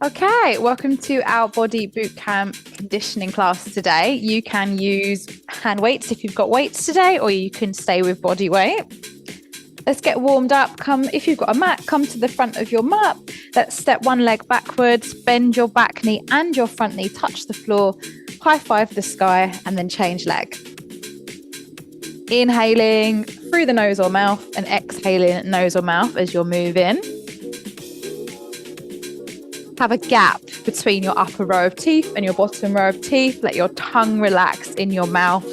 Okay, welcome to our Body Bootcamp Conditioning class today. You can use hand weights if you've got weights today, or you can stay with body weight. Let's get warmed up. If you've got a mat, come to the front of your mat. Let's step one leg backwards, bend your back knee and your front knee, touch the floor, high five the sky, and then change leg. Inhaling through the nose or mouth and exhaling nose or mouth as you're moving. Have a gap between your upper row of teeth and your bottom row of teeth. Let your tongue relax in your mouth.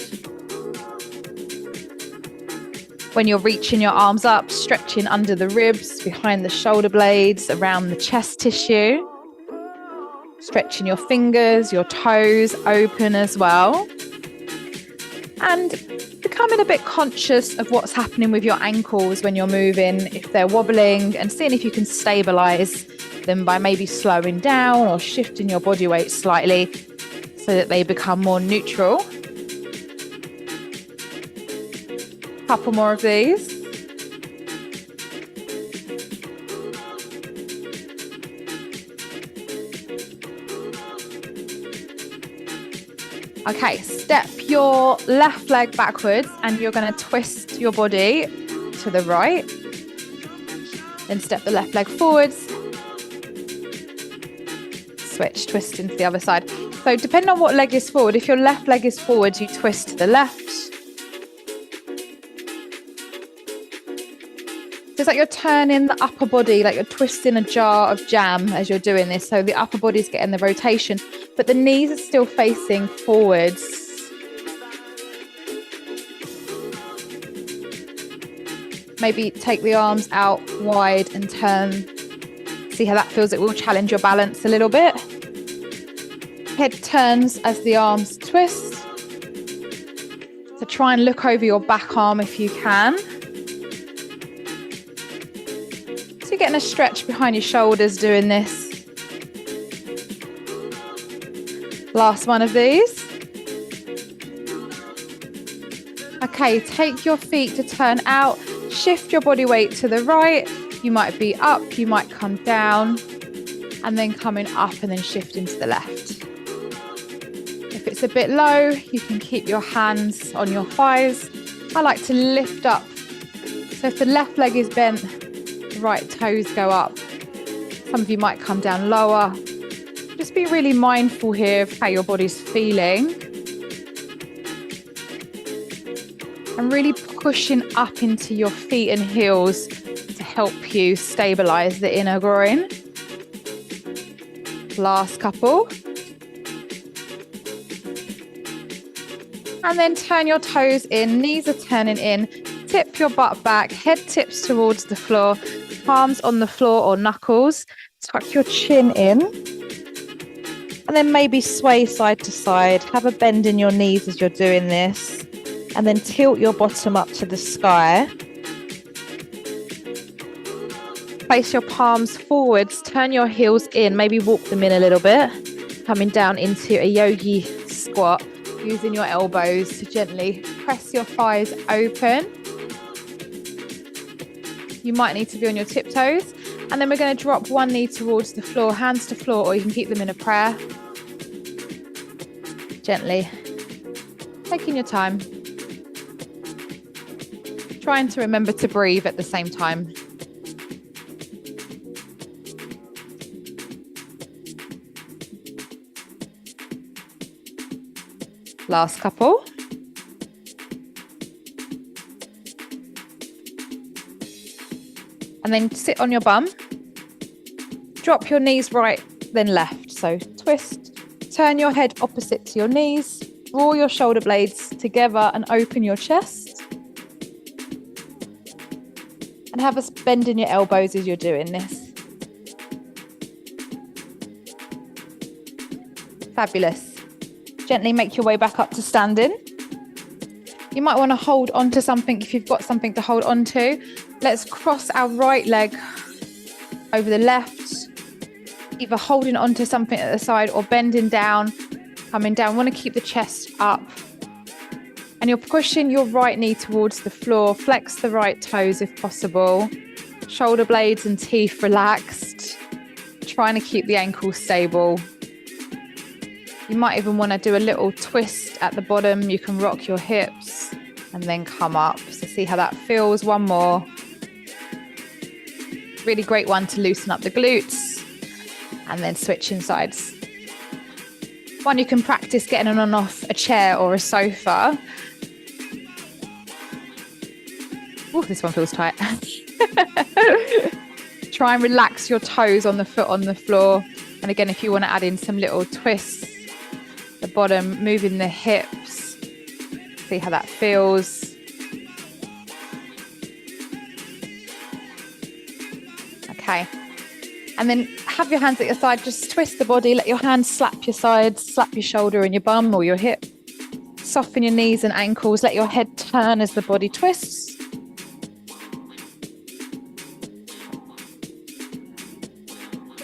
When you're reaching your arms up, stretching under the ribs, behind the shoulder blades, around the chest tissue. Stretching your fingers, your toes open as well. And becoming a bit conscious of what's happening with your ankles when you're moving, if they're wobbling, and seeing if you can stabilize them by maybe slowing down or shifting your body weight slightly so that they become more neutral. Couple more of these. Okay, step your left leg backwards and you're going to twist your body to the right. Then step the left leg forwards. Switch, twist into the other side. So depending on what leg is forward, if your left leg is forward, you twist to the left. It's like you're turning the upper body, like you're twisting a jar of jam as you're doing this. So the upper body's getting the rotation, but the knees are still facing forwards. Maybe take the arms out wide and turn. See how that feels. It will challenge your balance a little bit. Head turns as the arms twist. So try and look over your back arm if you can. So you're getting a stretch behind your shoulders doing this. Last one of these. Okay, take your feet to turn out. Shift your body weight to the right. You might be up, you might come down, and then coming up and then shifting to the left. If it's a bit low, you can keep your hands on your thighs. I like to lift up. So if the left leg is bent, the right toes go up. Some of you might come down lower. Just be really mindful here of how your body's feeling. And really pushing up into your feet and heels to help you stabilize the inner groin. Last couple. And then turn your toes in, knees are turning in, tip your butt back, head tips towards the floor, palms on the floor or knuckles, tuck your chin in, and then maybe sway side to side. Have a bend in your knees as you're doing this, and then tilt your bottom up to the sky. Place your palms forwards, turn your heels in, maybe walk them in a little bit, coming down into a yogi squat, using your elbows to gently press your thighs open. You might need to be on your tiptoes. And then we're going to drop one knee towards the floor, hands to floor, or you can keep them in a prayer. Gently, taking your time. Trying to remember to breathe at the same time. Last couple. And then sit on your bum. Drop your knees right, then left. So twist, turn your head opposite to your knees, draw your shoulder blades together and open your chest. And have a bend in your elbows as you're doing this. Fabulous. Gently make your way back up to standing. You might want to hold on to something if you've got something to hold on to. Let's cross our right leg over the left, either holding onto something at the side or bending down, coming down. Want to keep the chest up. And you're pushing your right knee towards the floor. Flex the right toes if possible. Shoulder blades and teeth relaxed. trying to keep the ankle stable. You might even want to do a little twist at the bottom. You can rock your hips and then come up. So see how that feels. One more. Really great one to loosen up the glutes and then switching sides. One you can practice getting on and off a chair or a sofa. Oh, this one feels tight. Try and relax your toes on the foot on the floor. And again, if you want to add in some little twists, the bottom, moving the hips. See how that feels. Okay. And then have your hands at your side, just twist the body, let your hands slap your sides, slap your shoulder and your bum or your hip. Soften your knees and ankles, let your head turn as the body twists.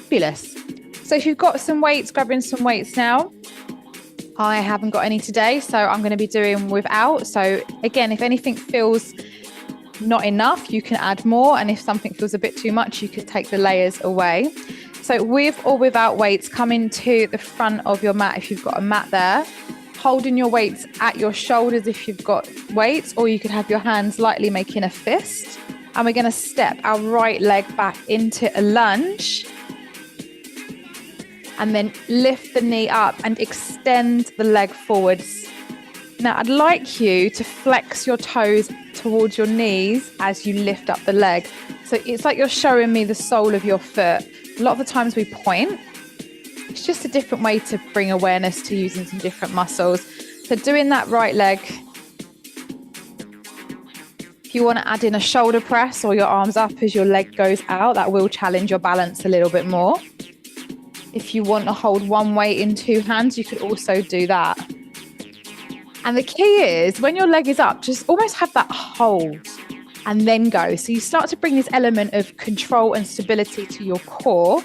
Fabulous. So if you've got some weights, grabbing some weights now. I haven't got any today, so I'm going to be doing without. So again, if anything feels not enough, you can add more. And if something feels a bit too much, you could take the layers away. So with or without weights, come into the front of your mat if you've got a mat there. Holding your weights at your shoulders if you've got weights, or you could have your hands lightly making a fist. And we're going to step our right leg back into a lunge. And then lift the knee up and extend the leg forwards. Now, I'd like you to flex your toes towards your knees as you lift up the leg. So it's like you're showing me the sole of your foot. A lot of the times we point. It's just a different way to bring awareness to using some different muscles. So doing that right leg. If you want to add in a shoulder press or your arms up as your leg goes out, that will challenge your balance a little bit more. If you want to hold one weight in two hands, you could also do that. And the key is when your leg is up, just almost have that hold and then go. So you start to bring this element of control and stability to your core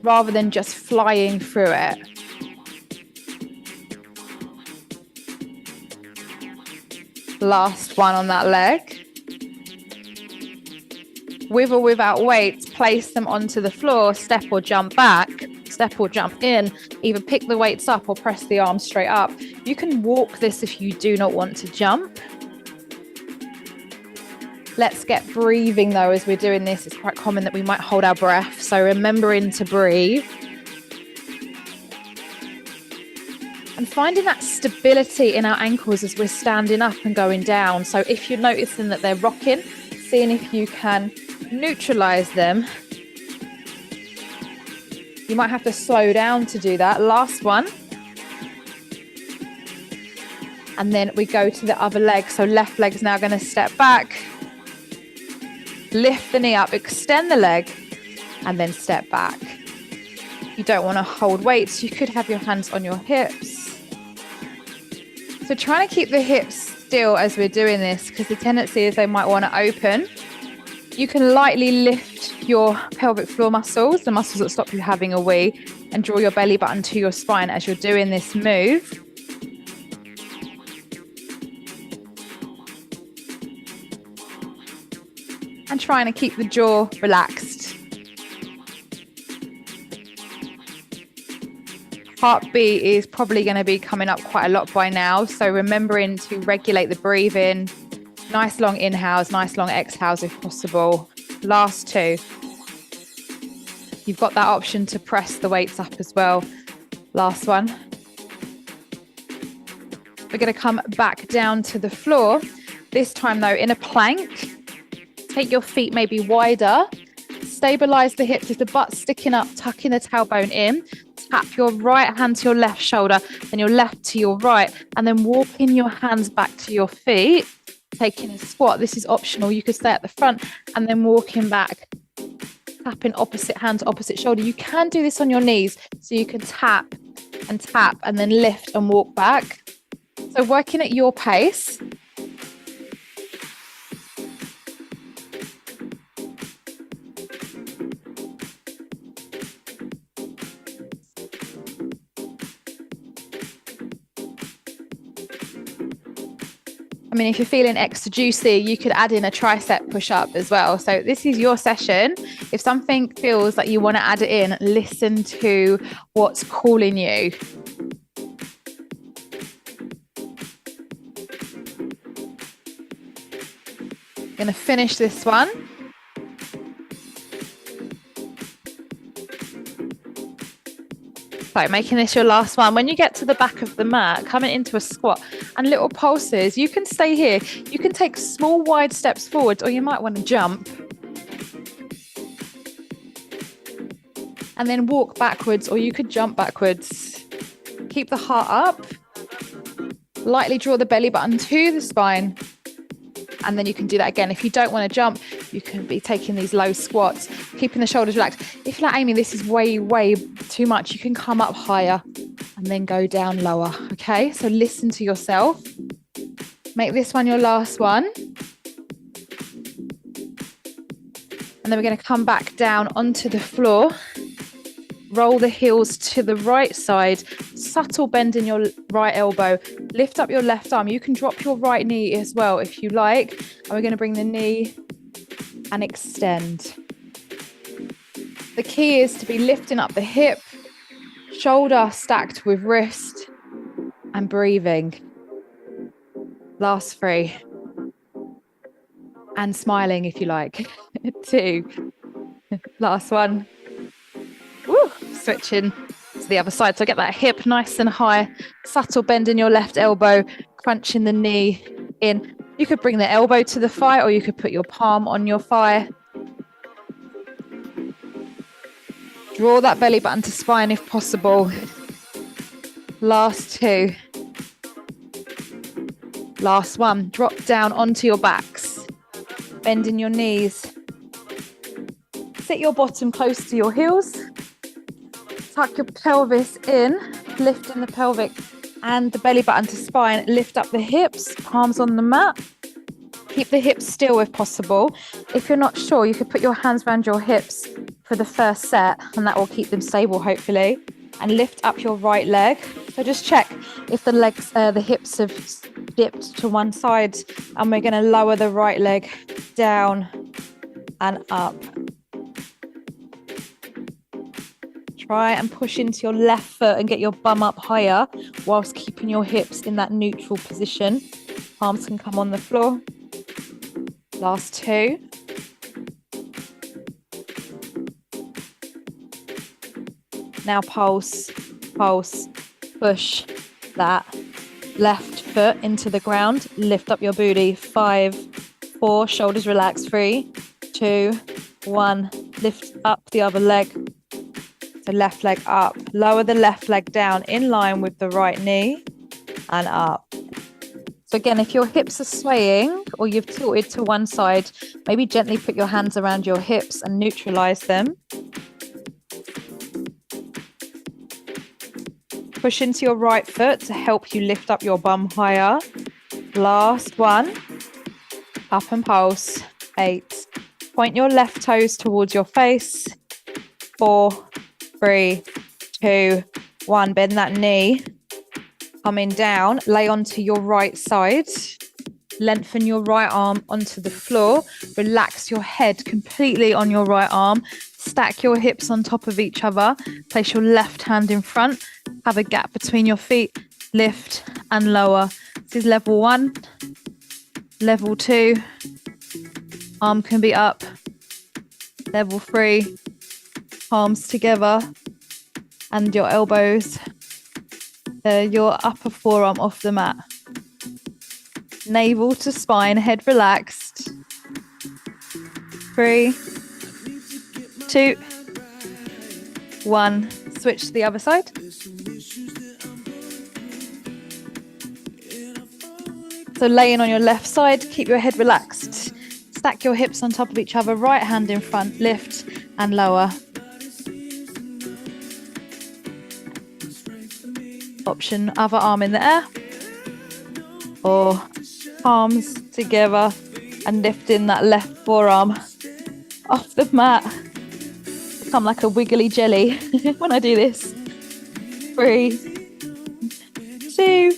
rather than just flying through it. Last one on that leg. With or without weights, place them onto the floor, step or jump back. Step or jump in, either pick the weights up or press the arms straight up. You can walk this if you do not want to jump. Let's get breathing though as we're doing this. It's quite common that we might hold our breath. So remembering to breathe. And finding that stability in our ankles as we're standing up and going down. So if you're noticing that they're rocking, seeing if you can neutralize them. You might have to slow down to do that. Last one. And then we go to the other leg. So left leg is now going to step back. Lift the knee up, extend the leg, and then step back. You don't want to hold weights. You could have your hands on your hips. So trying to keep the hips still as we're doing this, because the tendency is they might want to open. You can lightly lift your pelvic floor muscles, the muscles that stop you having a wee, and draw your belly button to your spine as you're doing this move. And trying to keep the jaw relaxed. Heartbeat is probably going to be coming up quite a lot by now. So remembering to regulate the breathing. Nice long inhales, nice long exhales if possible. Last two. You've got that option to press the weights up as well. Last one. We're going to come back down to the floor. This time though, in a plank. Take your feet maybe wider. Stabilize the hips with the butt sticking up, tucking the tailbone in. Tap your right hand to your left shoulder and your left to your right. And then walking your hands back to your feet. Taking a squat. This is optional. You could stay at the front and then walking back. Tapping opposite hand to opposite shoulder. You can do this on your knees. So you can tap and then lift and walk back. So working at your pace. I mean, if you're feeling extra juicy, you could add in a tricep push-up as well. So this is your session. If something feels like you want to add it in, listen to what's calling you. Going to finish this one. So making this your last one. When you get to the back of the mat, coming into a squat and little pulses, you can stay here. You can take small wide steps forward, or you might want to jump. And then walk backwards, or you could jump backwards. Keep the heart up. Lightly draw the belly button to the spine. And then you can do that again. If you don't want to jump, you can be taking these low squats, keeping the shoulders relaxed. If you're like, Amy, this is way, way too much, you can come up higher and then go down lower. Okay, so listen to yourself. Make this one your last one. And then we're going to come back down onto the floor. Roll the heels to the right side, subtle bend in your right elbow, lift up your left arm. You can drop your right knee as well if you like. And we're going to bring the knee and extend. The key is to be lifting up the hip, shoulder stacked with wrist, and breathing. Last 3. And smiling if you like. 2. Last one. Woo, switching to the other side. So get that hip nice and high, subtle bend in your left elbow, crunching the knee in. You could bring the elbow to the thigh, or you could put your palm on your thigh. Draw that belly button to spine if possible. Last 2. Last one. Drop down onto your backs. Bending your knees. Sit your bottom close to your heels. Tuck your pelvis in, lifting the pelvic and the belly button to spine. Lift up the hips, palms on the mat. Keep the hips still if possible. If you're not sure, you could put your hands around your hips for the first set, and that will keep them stable, hopefully. And lift up your right leg. So just check if the hips have dipped to one side, and we're going to lower the right leg down and up. Try and push into your left foot and get your bum up higher whilst keeping your hips in that neutral position. Palms can come on the floor. Last 2. Now pulse, pulse, push that left foot into the ground. Lift up your booty. 5, 4, shoulders relaxed. 3, 2, 1. Lift up the other leg. The left leg up, lower the left leg down in line with the right knee and up. So again, if your hips are swaying or you've tilted to one side, maybe gently put your hands around your hips and neutralize them. Push into your right foot to help you lift up your bum higher. Last one. Up and pulse. 8. Point your left toes towards your face. 4, 3, 2, 1. Bend that knee. Coming down, lay onto your right side. Lengthen your right arm onto the floor. Relax your head completely on your right arm. Stack your hips on top of each other. Place your left hand in front. Have a gap between your feet. Lift and lower. This is level 1. Level 2. Arm can be up. Level 3. Palms together and your elbows, your upper forearm off the mat. Navel to spine, head relaxed. 3, 2, 1. Switch to the other side. So laying on your left side, keep your head relaxed. Stack your hips on top of each other, right hand in front, lift and lower. Option, other arm in the air, or palms together and lifting that left forearm off the mat. Become like a wiggly jelly when I do this. 3, 2,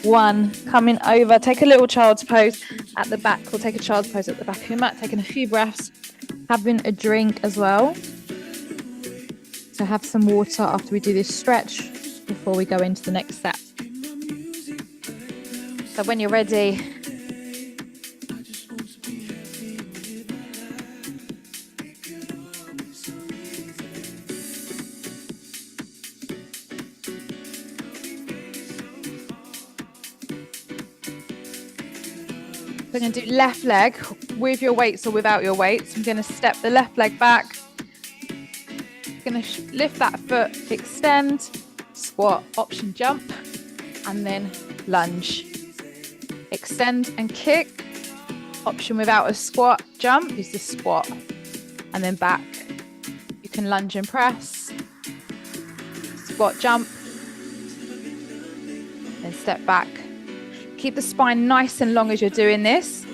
1. Coming over, take a little child's pose at the back, or take a child's pose at the back of your mat, taking a few breaths having a drink as well. So have some water after we do this stretch before we go into the next step. So when you're ready, we're going to do left leg with your weights or without your weights. I'm going to step the left leg back. Going to lift that foot, extend, squat, option jump, and then lunge. Extend and kick. Option without a squat jump is the squat, and then back. You can lunge and press, squat jump, then step back. Keep the spine nice and long as you're doing this.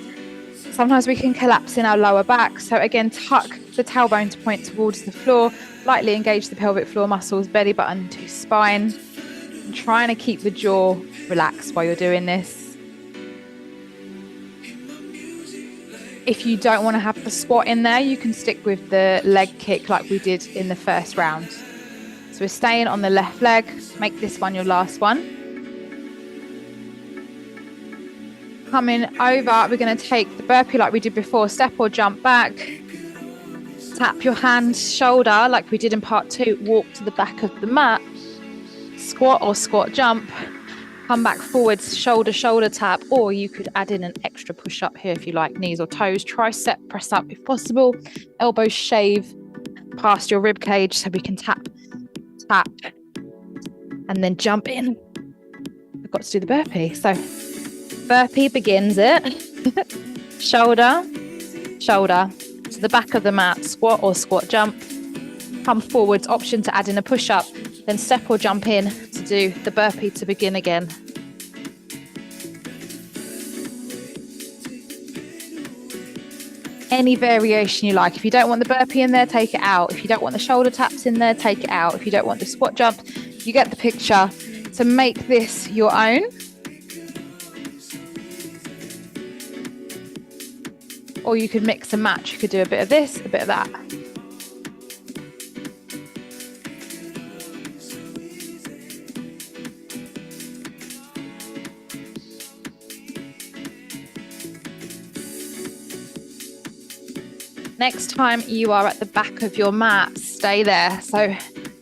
Sometimes we can collapse in our lower back. So again, tuck the tailbone to point towards the floor. Lightly engage the pelvic floor muscles, belly button to spine. And trying to keep the jaw relaxed while you're doing this. If you don't want to have the squat in there, you can stick with the leg kick like we did in the first round. So we're staying on the left leg. Make this one your last one. Coming over, we're going to take the burpee like we did before, step or jump back, tap your hand, shoulder like we did in part 2, walk to the back of the mat, squat or squat jump, come back forwards, shoulder, shoulder tap, or you could add in an extra push up here if you like, knees or toes, tricep press up if possible, elbows shave past your rib cage so we can tap, and then jump in. I've got to do the burpee, so burpee begins it, shoulder, shoulder, to the back of the mat, squat or squat jump, come forwards, option to add in a push-up, then step or jump in to do the burpee to begin again. Any variation you like. If you don't want the burpee in there, take it out. If you don't want the shoulder taps in there, take it out. If you don't want the squat jump, you get the picture. So make this your own. Or you could mix and match. You could do a bit of this, a bit of that. Next time you are at the back of your mat, stay there. So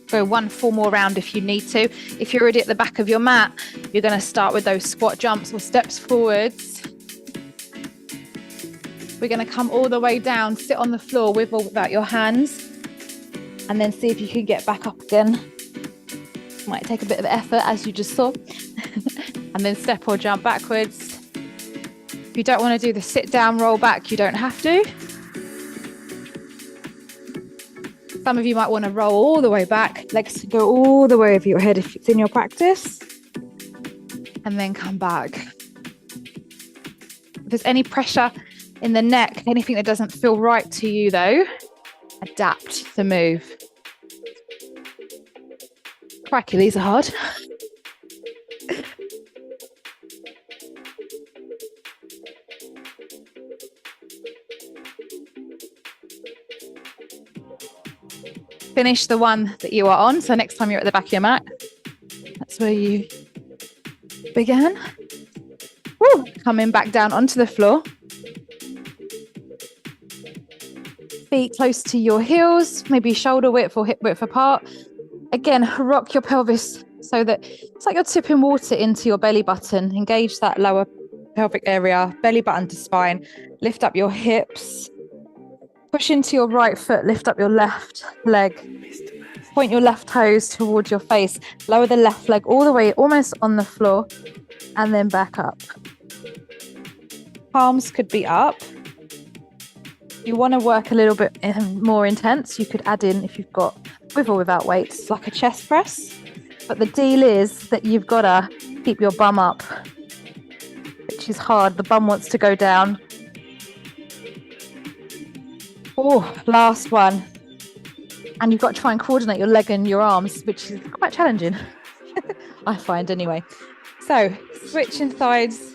go one full more round if you need to. If you're already at the back of your mat, you're going to start with those squat jumps or steps forwards. We're going to come all the way down, sit on the floor with or without your hands, and then see if you can get back up again. Might take a bit of effort, as you just saw. And then step or jump backwards. If you don't want to do the sit down roll back, you don't have to. Some of you might want to roll all the way back, legs to go all the way over your head if it's in your practice, and then come back. If there's any pressure in the neck, anything that doesn't feel right to you though, adapt the move. Crikey, these are hard. Finish the one that you are on. So next time you're at the back of your mat, that's where you began. Woo. Coming back down onto the floor. Feet close to your heels, maybe shoulder width or hip width apart. Again, rock your pelvis so that it's like you're tipping water into your belly button. Engage that lower pelvic area, belly button to spine. Lift up your hips. Push into your right foot, lift up your left leg. Point your left toes towards your face. Lower the left leg all the way, almost on the floor, and then back up. Palms could be up. If you want to work a little bit more intense, you could add in, if you've got with or without weights, like a chest press. But the deal is that you've got to keep your bum up, which is hard. The bum wants to go down. Oh, last one. And you've got to try and coordinate your leg and your arms, which is quite challenging, I find anyway. So switching sides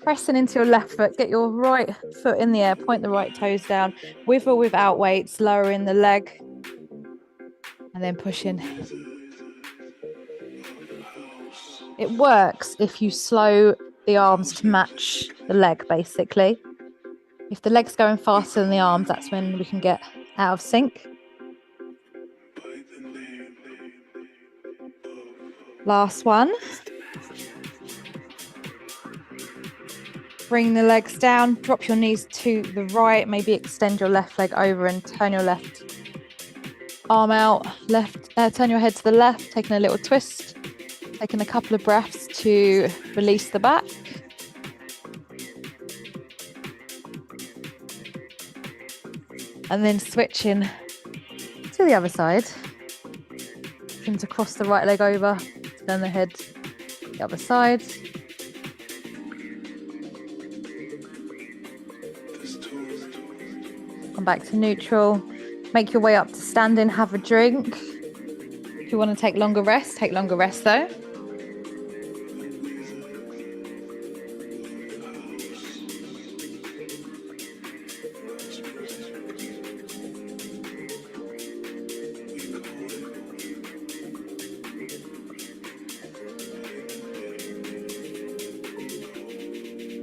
pressing into your left foot. Get your right foot in the air, point the right toes down, with or without weights, lowering the leg, and then pushing. It works if you slow the arms to match the leg, basically. If the leg's going faster than the arms, that's when we can get out of sync. Last one. Bring the legs down, drop your knees to the right, maybe extend your left leg over and turn your left arm out, turn your head to the left, taking a little twist, taking a couple of breaths to release the back. And then switching to the other side. Looking to cross the right leg over, turn the head to the other side. Come back to neutral. Make your way up to standing, have a drink. If you want to take longer rest, take longer rest though.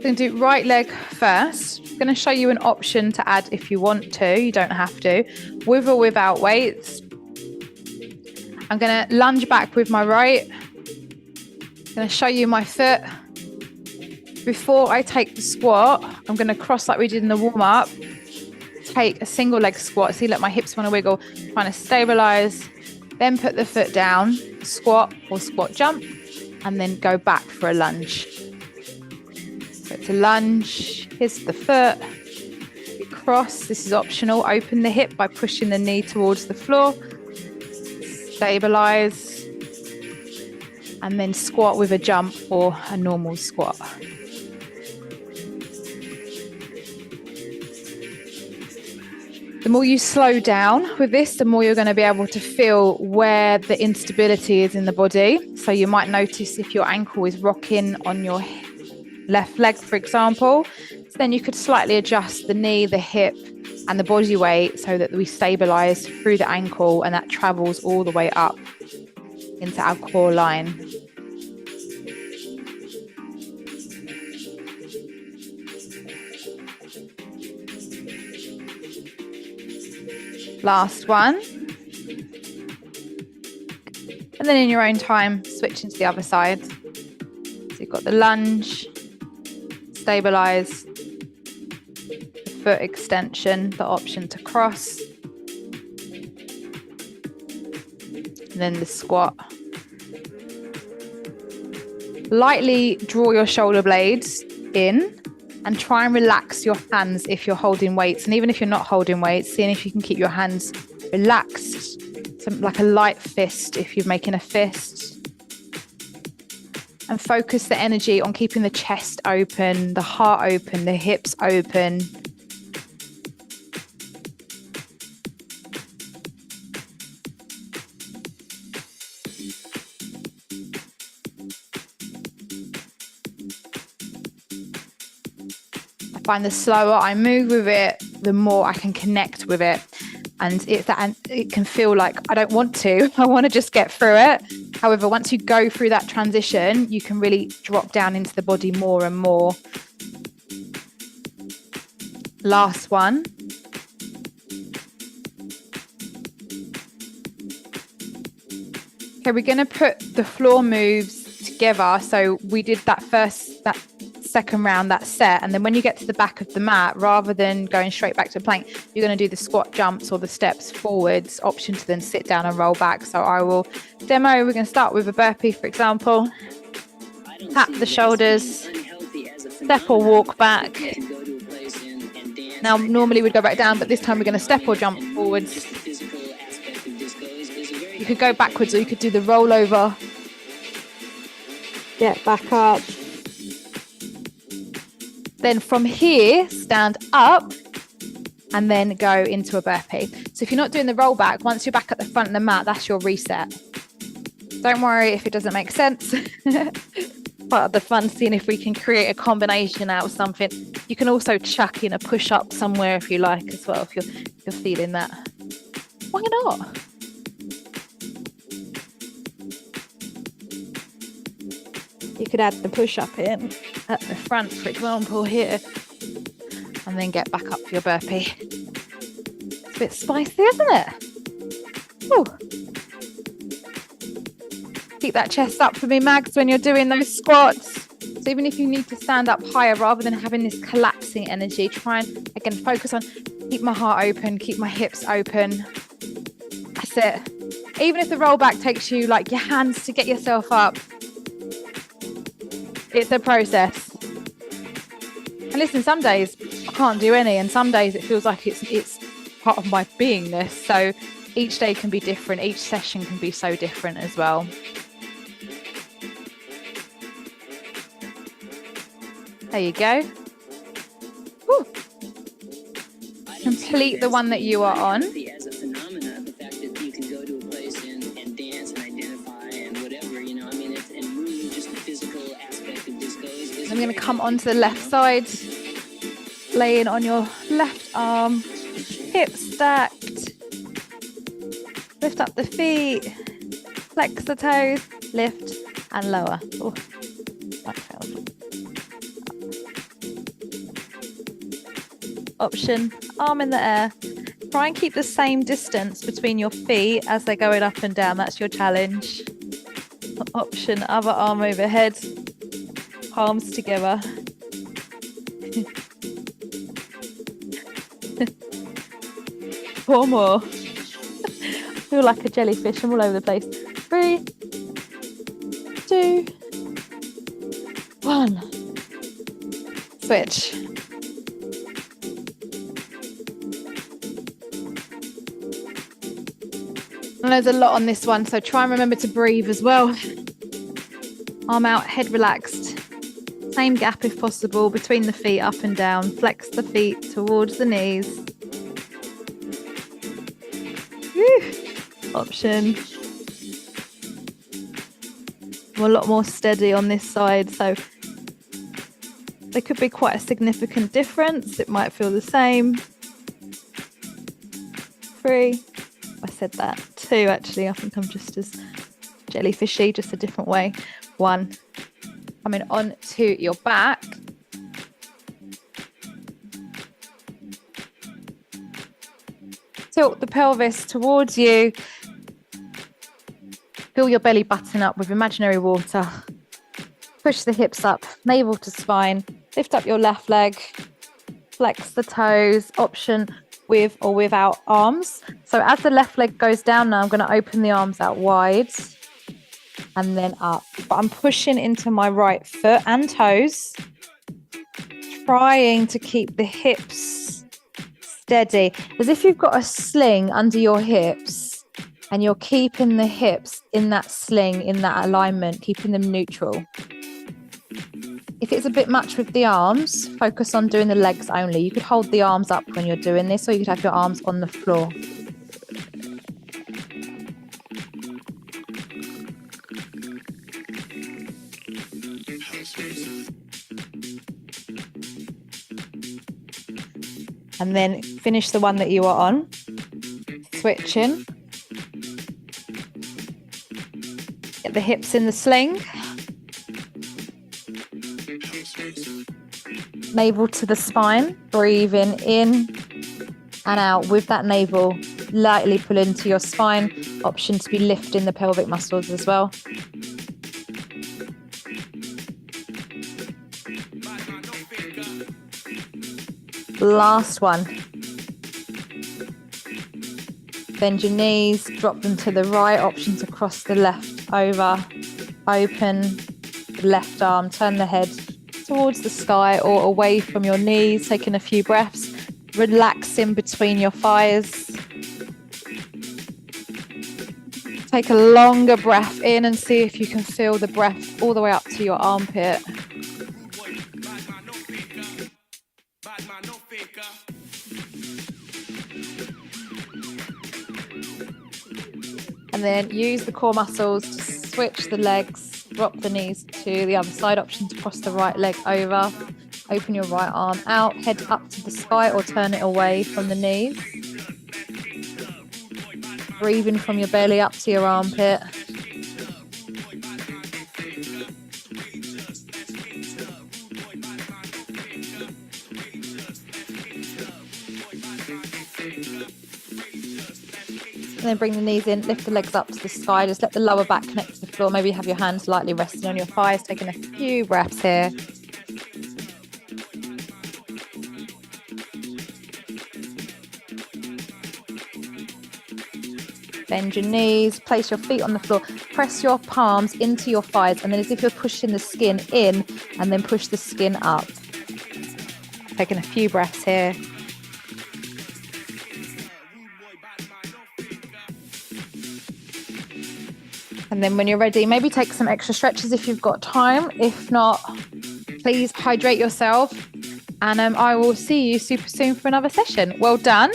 Going to do right leg first. I'm going to show you an option to add if you want to. You don't have to. With or without weights. I'm going to lunge back with my right. I'm going to show you my foot. Before I take the squat, I'm going to cross like we did in the warm-up. Take a single leg squat. See, look, my hips want to wiggle. Trying to stabilize. Then put the foot down, squat or squat jump, and then go back for a lunge. So it's a lunge, here's the foot, you cross, this is optional, open the hip by pushing the knee towards the floor, stabilize, and then squat with a jump or a normal squat. The more you slow down with this, the more you're going to be able to feel where the instability is in the body. So you might notice if your ankle is rocking on your left leg, for example, so then you could slightly adjust the knee, the hip, and the body weight so that we stabilize through the ankle and that travels all the way up into our core line. Last one. And then in your own time, switch into the other side. So you've got the lunge, stabilize, the foot extension, the option to cross, and then the squat. Lightly draw your shoulder blades in and try and relax your hands if you're holding weights. And even if you're not holding weights, seeing if you can keep your hands relaxed, like a light fist if you're making a fist. And focus the energy on keeping the chest open, the heart open, the hips open. I find the slower I move with it, the more I can connect with it. And it can feel like I don't want to, I want to just get through it. However, once you go through that transition, you can really drop down into the body more and more. Last one. Okay, we're going to put the floor moves together. So we did that second round, that set, and then when you get to the back of the mat, rather than going straight back to plank, you're going to do the squat jumps or the steps forwards, option to then sit down and roll back. So I will demo. We're going to start with a burpee, for example. Tap the shoulders, step or walk back. Now normally we'd go back down, but this time we're going to step or jump forwards. You could go backwards or you could do the rollover. Get back up. Then from here, stand up and then go into a burpee. So if you're not doing the roll back, once you're back at the front of the mat, that's your reset. Don't worry if it doesn't make sense. part of the fun, seeing if we can create a combination out of something. You can also chuck in a push-up somewhere if you like as well, if you're feeling that. Why not? You could add the push-up in at the front, for example, here, and then get back up for your burpee. It's a bit spicy, isn't it? Ooh. Keep that chest up for me, Mags, when you're doing those squats. So even if you need to stand up higher, rather than having this collapsing energy, try and, again, focus on, keep my heart open, keep my hips open. That's it. Even if the roll back takes you like your hands to get yourself up, it's a process. And listen, some days I can't do any, and some days it feels like it's part of my beingness. So each day can be different. Each session can be so different as well. There you go. Woo. Complete the one that you are on. As a phenomenon, the fact that you can go to a place and dance and identify and whatever, you know, I mean, and really just the physical aspect of disco is I'm going to come onto the left side, laying on your left arm, hips stacked. Lift up the feet, flex the toes, lift and lower. Oh, that felt. Option, arm in the air. Try and keep the same distance between your feet as they're going up and down. That's your challenge. Option, other arm overhead, palms together. 4 more. Feel like a jellyfish. I'm all over the place. 3, 2, 1. Switch. And there's a lot on this one, so try and remember to breathe as well. Arm out, head relaxed. Same gap if possible between the feet, up and down. Flex the feet towards the knees. Woo. Option. I'm a lot more steady on this side, so there could be quite a significant difference. It might feel the same. 3. I said that. 2, actually. I think I'm just as jellyfishy, just a different way. 1. Coming on to your back. Tilt the pelvis towards you. Fill your belly button up with imaginary water. Push the hips up, navel to spine. Lift up your left leg. Flex the toes. Option, with or without arms. So as the left leg goes down now, I'm going to open the arms out wide and then up. But I'm pushing into my right foot and toes, trying to keep the hips steady, as if you've got a sling under your hips and you're keeping the hips in that sling, in that alignment, keeping them neutral. If it's a bit much with the arms, focus on doing the legs only. You could hold the arms up when you're doing this, or you could have your arms on the floor. And then finish the one that you are on. Switching. Get the hips in the sling. Navel to the spine, breathing in and out with that navel, lightly pull into your spine. Option to be lifting the pelvic muscles as well. Last one. Bend your knees, drop them to the right. Option to cross the left over, open the left arm, turn the head towards the sky or away from your knees, taking a few breaths, relaxing between your thighs. Take a longer breath in and see if you can feel the breath all the way up to your armpit. And then use the core muscles to switch the legs. Drop the knees to the other side. Option to cross the right leg over. Open your right arm out, head up to the sky or turn it away from the knees. Breathing from your belly up to your armpit. And then bring the knees in, lift the legs up to the sky. Just let the lower back connect to the floor. Maybe have your hands lightly resting on your thighs, taking a few breaths here. Bend your knees, place your feet on the floor, press your palms into your thighs, and then as if you're pushing the skin in, and then push the skin up. Taking a few breaths here. And then when you're ready, maybe take some extra stretches if you've got time. If not, please hydrate yourself. And I will see you super soon for another session. Well done.